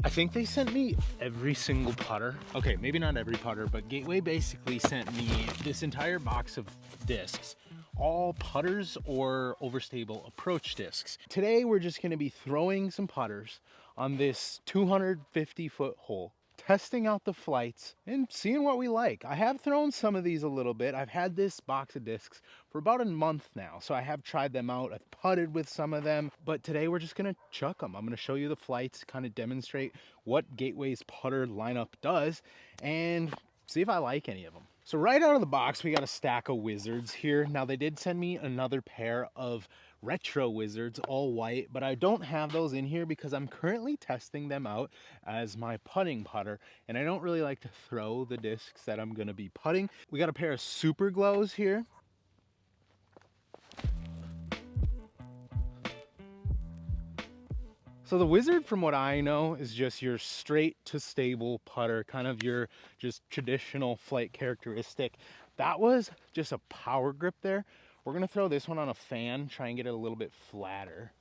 I think they sent me every single putter. Okay, maybe not every putter, but Gateway basically sent me this entire box of discs, all putters or overstable approach discs. Today, we're just gonna be throwing some putters on this 250-foot hole, testing out the flights and seeing what we like. I have thrown some of these a little bit. I've had this box of discs for about a month now, so I have tried them out. I've putted with some of them, but today we're just gonna chuck them. I'm gonna show you the flights, kind of demonstrate what Gateway's putter lineup does, and see if I like any of them. So right out of the box, we got a stack of Wizards here. Now they did send me another pair of retro Wizards, all white, but I don't have those in here because I'm currently testing them out as my putting putter, and I don't really like to throw the discs that I'm gonna be putting. We got a pair of Super Glows here. So the Wizard, from what I know, is just your straight to stable putter, kind of your just traditional flight characteristic. That was just a power grip there. We're gonna throw this one on a fan, try and get it a little bit flatter.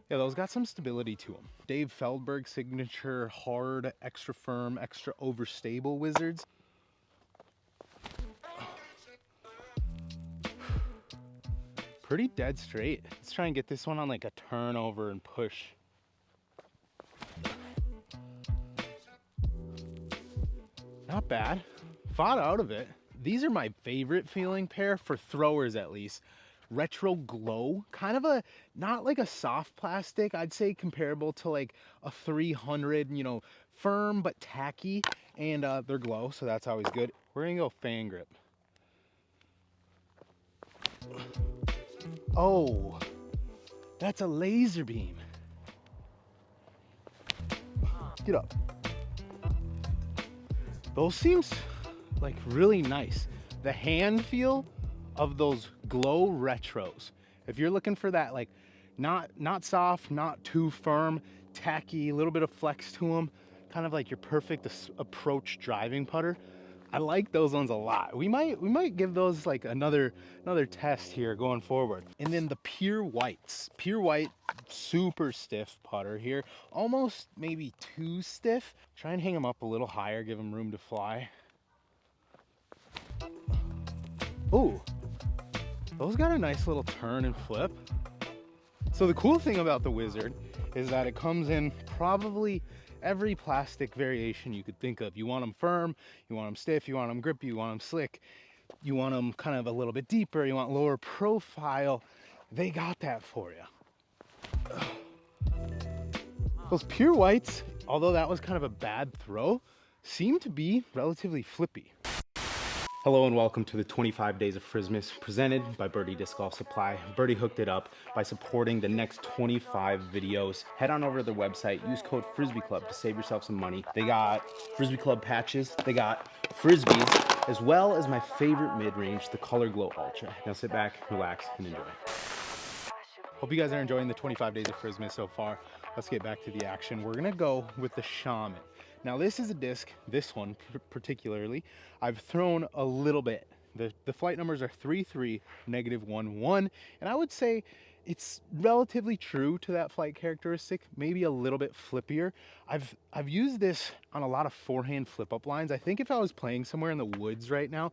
Yeah, those got some stability to them. Dave Feldberg signature hard, extra firm, extra overstable Wizards. Pretty dead straight. Let's try and get this one on like a turnover and push. Not bad. Fought out of it. These are my favorite feeling pair for throwers, at least. Retro Glow, kind of a, not like a soft plastic, I'd say comparable to like a 300, you know, firm but tacky, and they're glow, so that's always good. We're gonna go fan grip. Oh, that's a laser beam. Get up. Those seems like really nice. The hand feel of those Glow retros, if you're looking for that, like not soft, not too firm, tacky, a little bit of flex to them, kind of like your perfect approach driving putter, I like those ones a lot. We might give those like another test here going forward. And then the Pure Whites. Pure White, super stiff putter here, almost maybe too stiff. Try and hang them up a little higher, give them room to fly. Oh, those got a nice little turn and flip. So the cool thing about the Wizard is that it comes in probably every plastic variation you could think of. You want them firm, you want them stiff, you want them grippy, you want them slick, you want them kind of a little bit deeper, you want lower profile. They got that for you. Those Pure Whites, although that was kind of a bad throw, seem to be relatively flippy. Hello and welcome to the 25 Days of Frismas presented by Birdie Disc Golf Supply. Birdie hooked it up by supporting the next 25 videos. Head on over to their website, use code Frisbee Club to save yourself some money. They got Frisbee Club patches, they got Frisbees, as well as my favorite mid-range, the Color Glow Ultra. Now sit back, relax, and enjoy. Hope you guys are enjoying the 25 Days of Frismas so far. Let's get back to the action. We're gonna go with the Shaman. Now this is a disc, this one particularly, I've thrown a little bit. The flight numbers are 3.3, -1.1, and I would say it's relatively true to that flight characteristic, maybe a little bit flippier. I've used this on a lot of forehand flip up lines. I think if I was playing somewhere in the woods right now,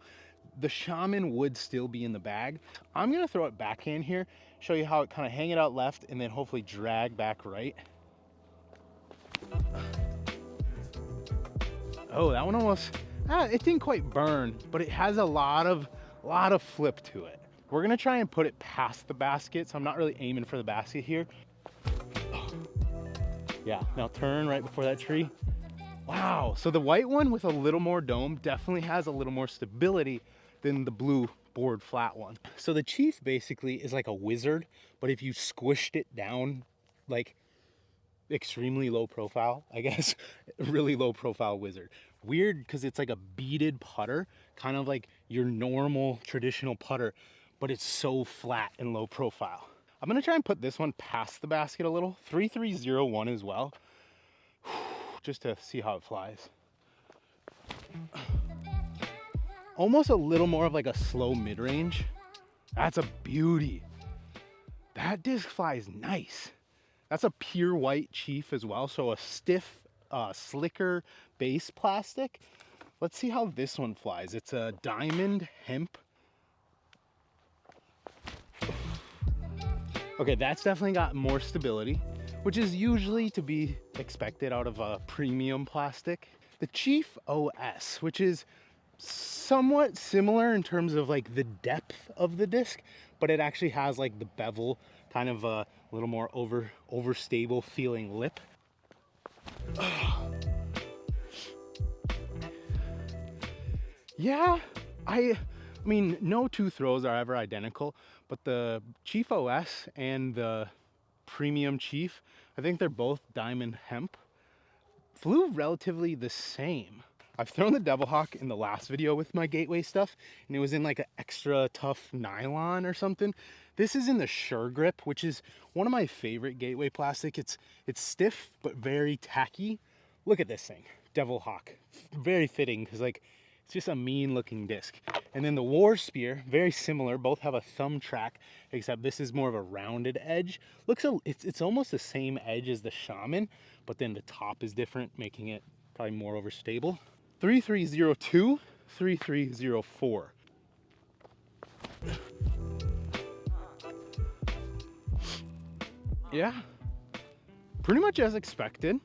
the Shaman would still be in the bag. I'm gonna throw it backhand here, show you how it kind of hang it out left and then hopefully drag back right. Oh, that one almost, it didn't quite burn, but it has a lot of flip to it. We're gonna try and put it past the basket, so I'm not really aiming for the basket here. Yeah, now turn right before that tree. Wow, so the white one with a little more dome definitely has a little more stability than the blue board flat one. So the Chief basically is like a Wizard, but if you squished it down like extremely low profile, I guess, really low profile Wizard. Weird because it's like a beaded putter, kind of like your normal traditional putter, but it's so flat and low profile. I'm gonna try and put this one past the basket a little, 3301 as well, just to see how it flies. Almost a little more of like a slow mid-range. That's a beauty. That disc flies nice. That's a pure white Chief as well, so a stiff, slicker base plastic. Let's see how this one flies. It's a diamond hemp. Okay, that's definitely got more stability, which is usually to be expected out of a premium plastic. The Chief OS, which is somewhat similar in terms of like the depth of the disc, but it actually has like the bevel, kind of a little more overstable feeling lip. Yeah, I mean, no two throws are ever identical, but the Chief OS and the Premium Chief, I think they're both diamond hemp, flew relatively the same. I've thrown the Devil Hawk in the last video with my Gateway stuff, and it was in like an extra tough nylon or something. This is in the Sure Grip, which is one of my favorite Gateway plastic. It's stiff, but very tacky. Look at this thing, Devil Hawk. Very fitting, because like, it's just a mean looking disc. And then the War Spear, very similar. Both have a thumb track, except this is more of a rounded edge. It's almost the same edge as the Shaman, but then the top is different, making it probably more overstable. 3302, 3304. Yeah, pretty much as expected.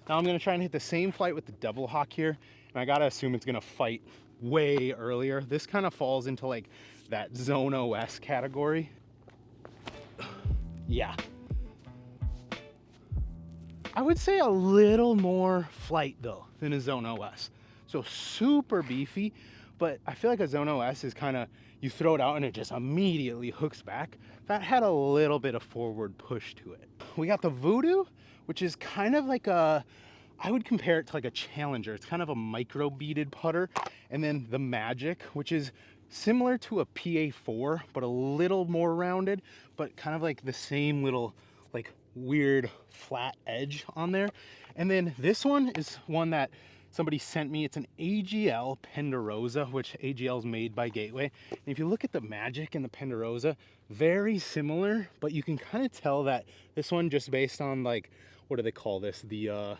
Now I'm gonna try and hit the same flight with the Devil Hawk here, and I gotta assume it's gonna fight way earlier. This kind of falls into like that Zone OS category. Yeah. I would say a little more flight though than a Zone OS. So super beefy, but I feel like a Zone OS is kind of, you throw it out and it just immediately hooks back. That had a little bit of forward push to it. We got the Voodoo, which is kind of like a, I would compare it to like a Challenger. It's kind of a micro beaded putter. And then the Magic, which is similar to a PA4, but a little more rounded, but kind of like the same little like weird flat edge on there. And then this one is one that somebody sent me. It's an AGL Penderosa, which AGL is made by Gateway. And if you look at the Magic and the Penderosa, very similar, but you can kind of tell that this one, just based on like, what do they call this? The,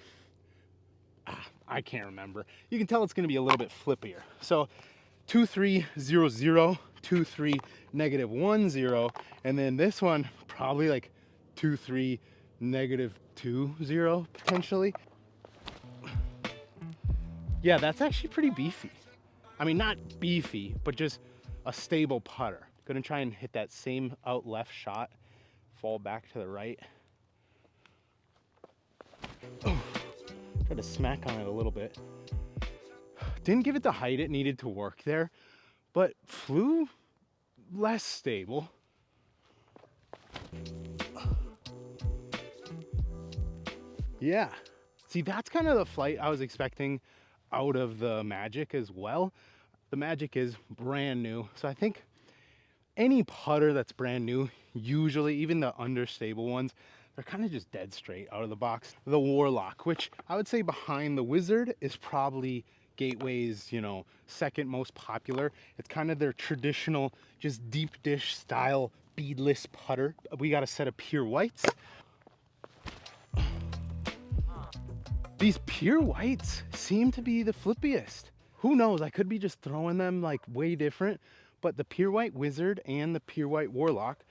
I can't remember. You can tell it's gonna be a little bit flippier. So 2300, 23 -10, and then this one probably like 23 -20 potentially. Yeah, that's actually pretty beefy. I mean, not beefy, but just a stable putter. Gonna try and hit that same out left shot, fall back to the right. Oh, try to smack on it a little bit. Didn't give it the height it needed to work there, but flew less stable. Yeah, see, that's kind of the flight I was expecting out of the Magic as well. The Magic is brand new, so I think any putter that's brand new, usually even the understable ones, they're kind of just dead straight out of the box. The Warlock, which I would say behind the Wizard, is probably Gateway's, you know, second most popular. It's kind of their traditional, just deep dish style beadless putter. We got a set of pure whites. These pure whites seem to be the flippiest. Who knows? I could be just throwing them like way different, but the pure white Wizard and the pure white Warlock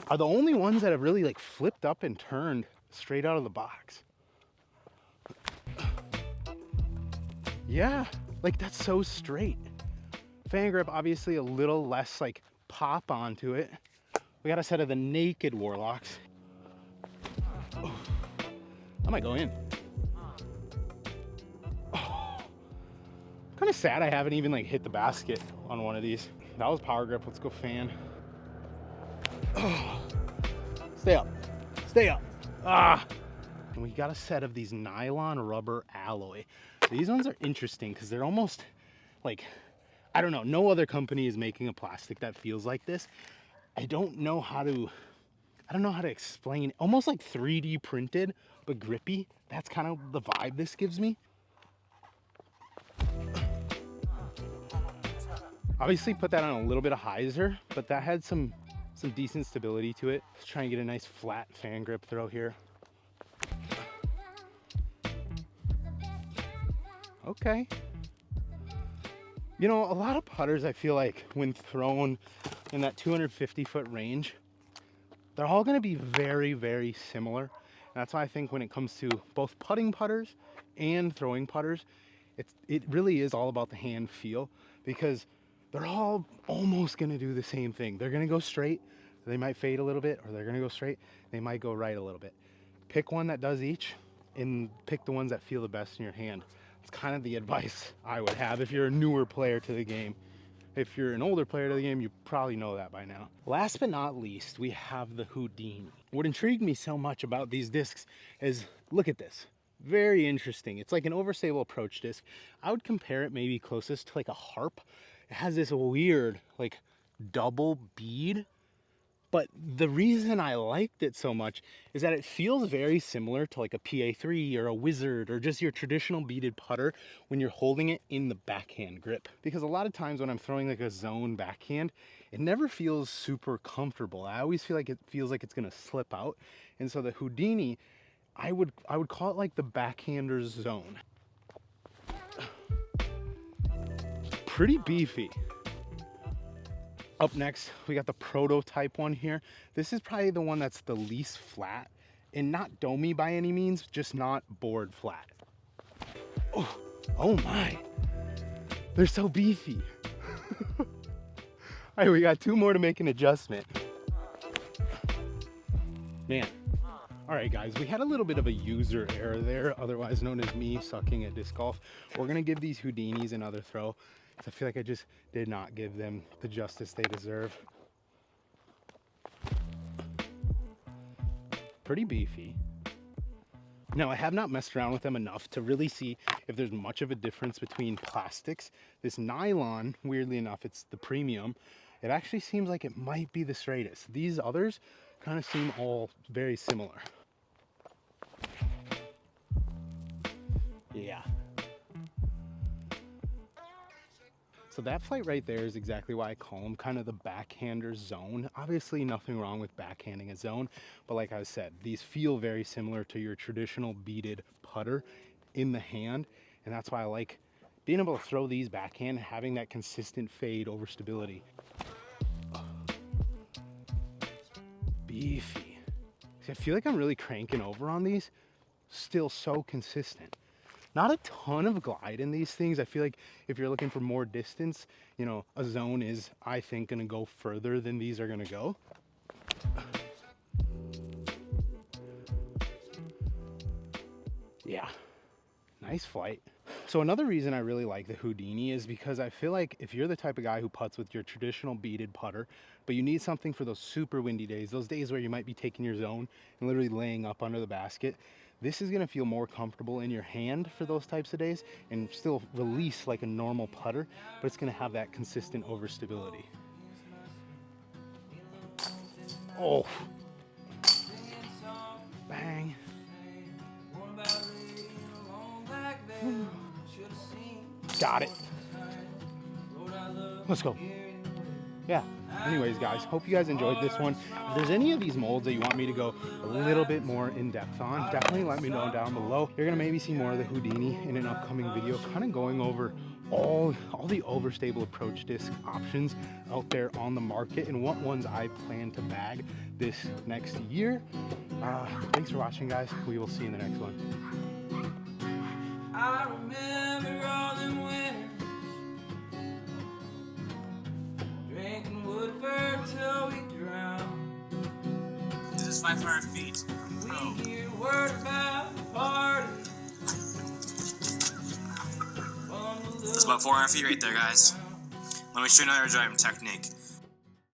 are the only ones that have really like flipped up and turned straight out of the box. Yeah, like that's so straight. Fan grip, obviously a little less like pop onto it. We got a set of the Naked Warlocks. Oh, I might go in. Oh, kind of sad I haven't even like hit the basket on one of these. That was power grip. Let's go fan. Oh, stay up, stay up. Ah. And we got a set of these nylon rubber alloy. These ones are interesting because they're almost like, I don't know, no other company is making a plastic that feels like this. I don't know how to explain. Almost like 3D printed, but grippy. That's kind of the vibe this gives me. Obviously put that on a little bit of hyzer, but that had some some decent stability to it. Let's try and get a nice flat fan grip throw here. Okay. You know, a lot of putters, I feel like when thrown in that 250-foot range, they're all going to be very, very similar. And that's why I think when it comes to both putting putters and throwing putters, it really is all about the hand feel, because they're all almost going to do the same thing. They're going to go straight, they might fade a little bit, or they're going to go straight, they might go right a little bit. Pick one that does each and pick the ones that feel the best in your hand. It's kind of the advice I would have if you're a newer player to the game. If you're an older player to the game, you probably know that by now. Last but not least, we have the Houdini. What intrigued me so much about these discs is, look at this. Very interesting. It's like an overstable approach disc. I would compare it maybe closest to like a harp. It has this weird like double bead. But the reason I liked it so much is that it feels very similar to like a PA3 or a Wizard or just your traditional beaded putter when you're holding it in the backhand grip. Because a lot of times when I'm throwing like a zone backhand, it never feels super comfortable. I always feel like it feels like it's gonna slip out. And so the Houdini, I would call it like the backhander's zone. Pretty beefy. Up next, we got the prototype one here. This is probably the one that's the least flat and not domey by any means, just not board flat. Oh my, they're so beefy. All right, we got two more to make an adjustment. Man, all right guys, we had a little bit of a user error there, otherwise known as me sucking at disc golf. We're gonna give these Houdinis another throw. I feel like I just did not give them the justice they deserve. Pretty beefy. Now, I have not messed around with them enough to really see if there's much of a difference between plastics. This nylon, weirdly enough, it's the premium. It actually seems like it might be the straightest. These others kind of seem all very similar. Yeah. So that flight right there is exactly why I call them kind of the backhander's zone. Obviously nothing wrong with backhanding a zone, but like I said, these feel very similar to your traditional beaded putter in the hand. And that's why I like being able to throw these backhand, having that consistent fade over stability. Beefy. See, I feel like I'm really cranking over on these. Still so consistent. Not a ton of glide in these things. I feel like if you're looking for more distance, you know, a zone is, I think, gonna go further than these are gonna go. Yeah, nice flight. So another reason I really like the Houdini is because I feel like if you're the type of guy who putts with your traditional beaded putter, but you need something for those super windy days, those days where you might be taking your zone and literally laying up under the basket, this is gonna feel more comfortable in your hand for those types of days and still release like a normal putter, but it's gonna have that consistent overstability. Oh, bang. Got it. Let's go. Yeah. Anyways, guys, hope you guys enjoyed this one. If there's any of these molds that you want me to go a little bit more in depth on, definitely let me know down below. You're gonna maybe see more of the Houdini in an upcoming video, kind of going over all the overstable approach disc options out there on the market and what ones I plan to bag this next year. Thanks for watching, guys. We will see you in the next one. I remember all them winters, drinking Woodford till we drown. This is 500 feet. We hear word about the party. It's about 400 feet right there, guys. Let me show you another driving technique.